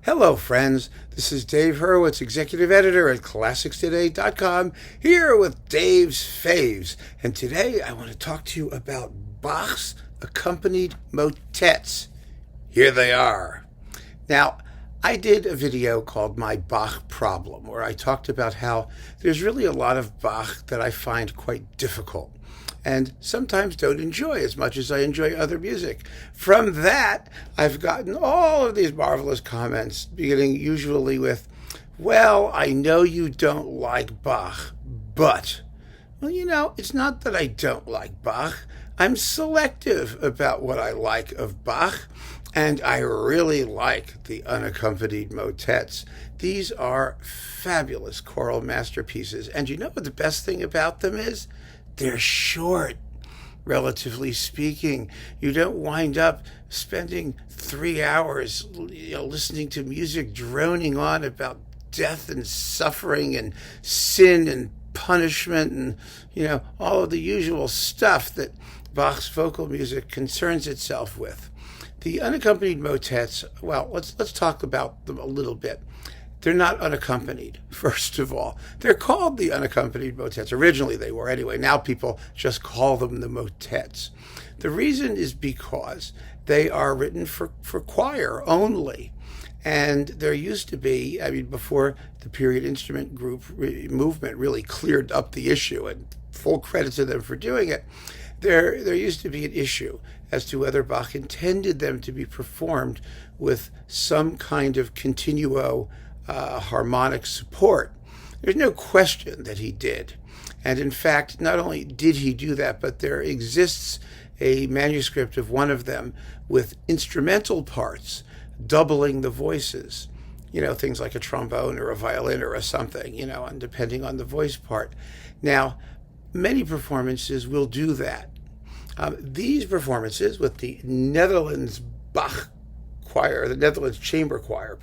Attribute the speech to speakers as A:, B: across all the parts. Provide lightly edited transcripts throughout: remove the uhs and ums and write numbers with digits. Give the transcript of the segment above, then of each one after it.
A: Hello, friends. This is Dave Hurwitz, executive editor at ClassicsToday.com, here with Dave's Faves. And today I want to talk to you about Bach's accompanied motets. Here they are. Now, I did a video called My Bach Problem, where I talked about how there's really a lot of Bach that I find quite difficult and sometimes don't enjoy as much as I enjoy other music. From that, I've gotten all of these marvelous comments, beginning usually with, well, I know you don't like Bach, but, well, it's not that I don't like Bach. I'm selective about what I like of Bach, and I really like the unaccompanied motets. These are fabulous choral masterpieces, and you know what the best thing about them is? They're short, relatively speaking. You don't wind up spending 3 hours, listening to music droning on about death and suffering and sin and punishment and, all of the usual stuff that Bach's vocal music concerns itself with. The unaccompanied motets, well, let's talk about them a little bit. They're not unaccompanied, first of all. They're called the unaccompanied motets. Originally they were anyway. Now people just call them the motets. The reason is because they are written for choir only. And there used to be, before the period instrument group movement really cleared up the issue, and full credit to them for doing it, there used to be an issue as to whether Bach intended them to be performed with some kind of continuo harmonic support. There's no question that he did. And in fact, not only did he do that, but there exists a manuscript of one of them with instrumental parts doubling the voices. Things like a trombone or a violin or something, and depending on the voice part. Now, many performances will do that. These performances with the Netherlands Bach choir, the Netherlands chamber choir,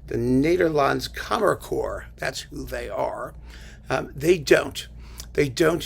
A: the Nederlands Kamerkoor, that's who they are, they don't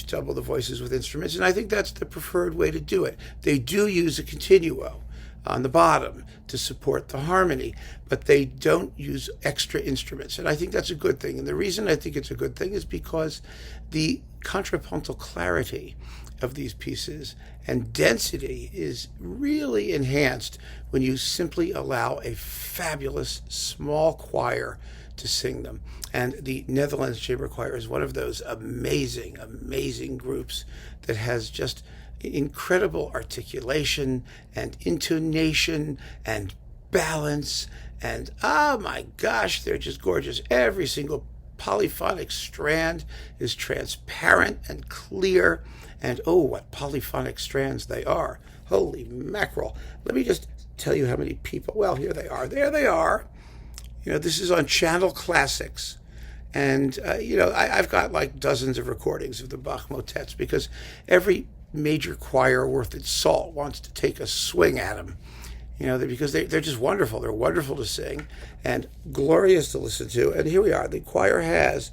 A: double the voices with instruments, and I think that's the preferred way to do it. They do use a continuo on the bottom to support the harmony, but they don't use extra instruments, and I think that's a good thing. And the reason I think it's a good thing is because the contrapuntal clarity of these pieces and density is really enhanced when you simply allow a fabulous small choir to sing them. And the Netherlands Chamber Choir is one of those amazing, amazing groups that has just incredible articulation and intonation and balance. And oh my gosh, they're just gorgeous. Every single polyphonic strand is transparent and clear. And oh, what polyphonic strands they are. Holy mackerel. Let me just tell you how many people. Well, here they are. There they are. This is on Channel Classics. And, I've got like dozens of recordings of the Bach motets because every major choir worth its salt wants to take a swing at them. Because they're just wonderful. They're wonderful to sing and glorious to listen to. And here we are. The choir has,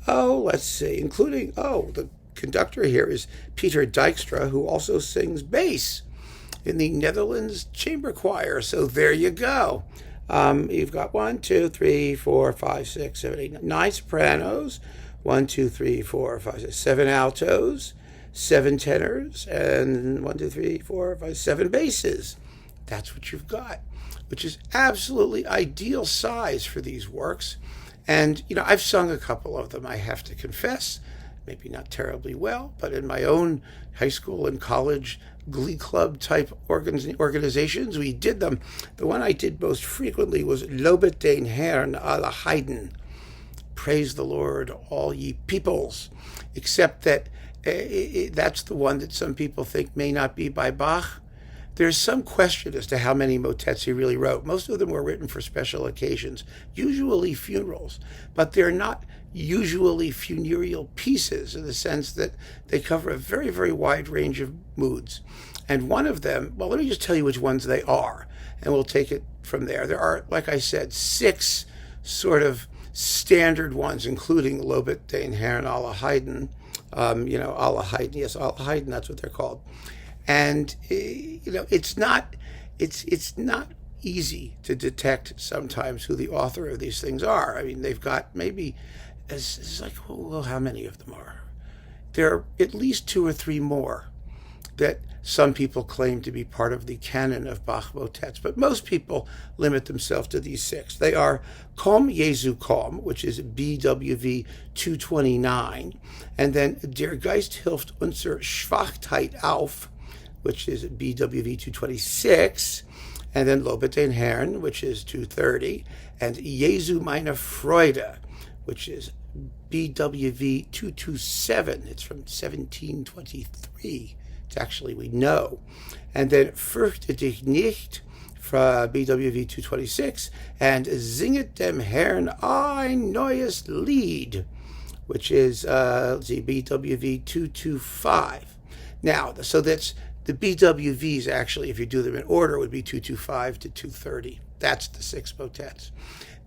A: let's see, including, the conductor here is Peter Dijkstra, who also sings bass in the Netherlands Chamber Choir. So there you go. You've got 1, 2, 3, 4, 5, 6, 7, 8, 9 sopranos, 1, 2, 3, 4, 5, 6, 7 altos, 7 tenors, and 1, 2, 3, 4, 5, 7 basses. That's what you've got, which is absolutely ideal size for these works. And, I've sung a couple of them, I have to confess. Maybe not terribly well, but in my own high school and college glee club type organizations, we did them. The one I did most frequently was Lobet den Herrn alle Heiden. Praise the Lord, all ye peoples. Except that that's the one that some people think may not be by Bach. There's some question as to how many motets he really wrote. Most of them were written for special occasions, usually funerals, but they're not usually funereal pieces in the sense that they cover a very, very wide range of moods. And one of them, well, let me just tell you which ones they are, and we'll take it from there. There are, like I said, 6 sort of standard ones, including Lobet den Herrn alle Heiden, alle Heiden, yes, alle Heiden, that's what they're called. And it's not easy to detect sometimes who the author of these things are. I mean, they've got maybe, it's like, well, how many of them are? There are at least 2 or 3 more that some people claim to be part of the canon of Bach motets, but most people limit themselves to these 6. They are Komm Jesu komm, which is BWV 229, and then Der Geist hilft unser Schwachheit auf, which is BWV 226, and then Lobet den Herrn, which is 230, and Jesu meine Freude, which is BWV 227. It's from 1723. It's actually, we know. And then Fürchte dich nicht from BWV 226, and Singet dem Herrn ein neues Lied, which is BWV 225. Now, so that's the BWVs, actually, if you do them in order, would be 225 to 230. That's the 6 motets.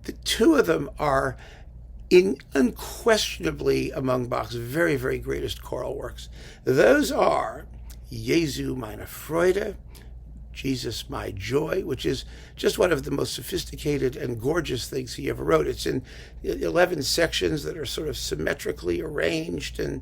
A: The 2 of them are unquestionably among Bach's very, very greatest choral works. Those are Jesu meine Freude, Jesus my joy, which is just one of the most sophisticated and gorgeous things he ever wrote. It's in 11 sections that are sort of symmetrically arranged and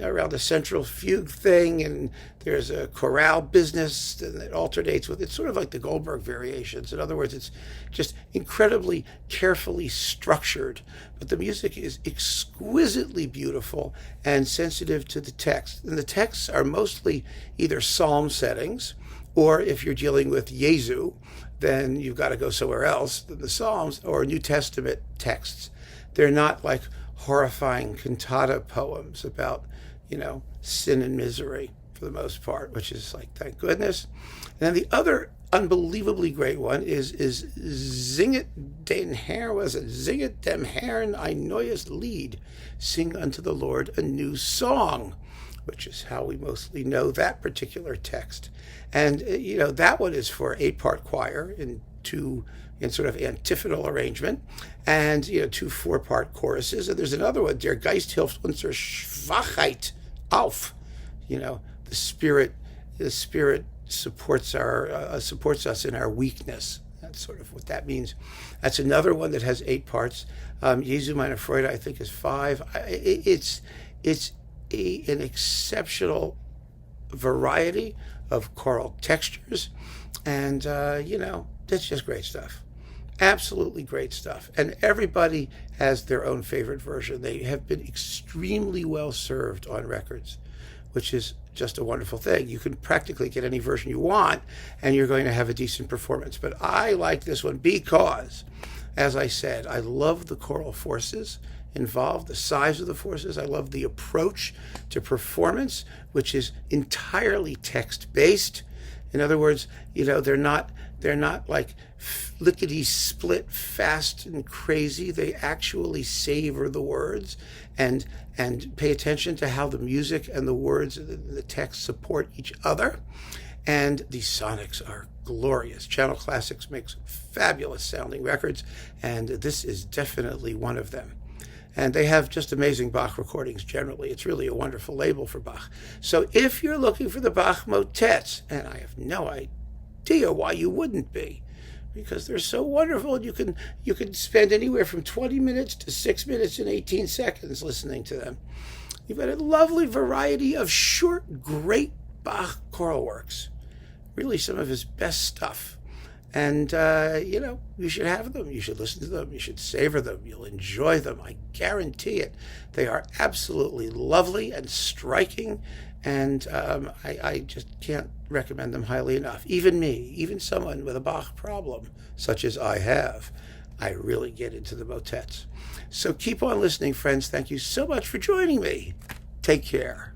A: around a central fugue thing, and there's a chorale business that alternates with, it's sort of like the Goldberg variations. In other words, it's just incredibly carefully structured, but the music is exquisitely beautiful and sensitive to the text. And the texts are mostly either psalm settings, or if you're dealing with Jesu, then you've got to go somewhere else than the Psalms, or New Testament texts. They're not like horrifying cantata poems about, sin and misery for the most part, which is like, thank goodness. And then the other unbelievably great one is Singet den Herrn, was it? Singet dem Herrn ein neues Lied. Sing unto the Lord a new song, which is how we mostly know that particular text. And, that one is for 8-part choir in sort of antiphonal arrangement, and, 2 4-part choruses. And there's another one, Der Geist hilft unser Schwachheit auf. The Spirit supports us in our weakness. That's sort of what that means. That's another one that has 8 parts. Jesu meine Freude, I think, is 5. It's an exceptional variety of choral textures, and that's just great stuff. Absolutely great stuff. And everybody has their own favorite version. They have been extremely well served on records, which is just a wonderful thing. You can practically get any version you want, and you're going to have a decent performance. But I like this one because, as I said, I love the choral forces involved, the size of the forces. I love the approach to performance, which is entirely text-based. In other words, they're not like lickety-split, fast and crazy. They actually savor the words and pay attention to how the music and the words and the text support each other. And the sonics are glorious. Channel Classics makes fabulous sounding records, and this is definitely one of them. And they have just amazing Bach recordings generally. It's really a wonderful label for Bach. So if you're looking for the Bach motets, and I have no idea why you wouldn't be, because they're so wonderful, and you can spend anywhere from 20 minutes to 6 minutes and 18 seconds listening to them. You've got a lovely variety of short, great Bach choral works. Really some of his best stuff. And, you should have them. You should listen to them. You should savor them. You'll enjoy them. I guarantee it. They are absolutely lovely and striking. And I just can't recommend them highly enough. Even me, even someone with a Bach problem, such as I have, I really get into the motets. So keep on listening, friends. Thank you so much for joining me. Take care.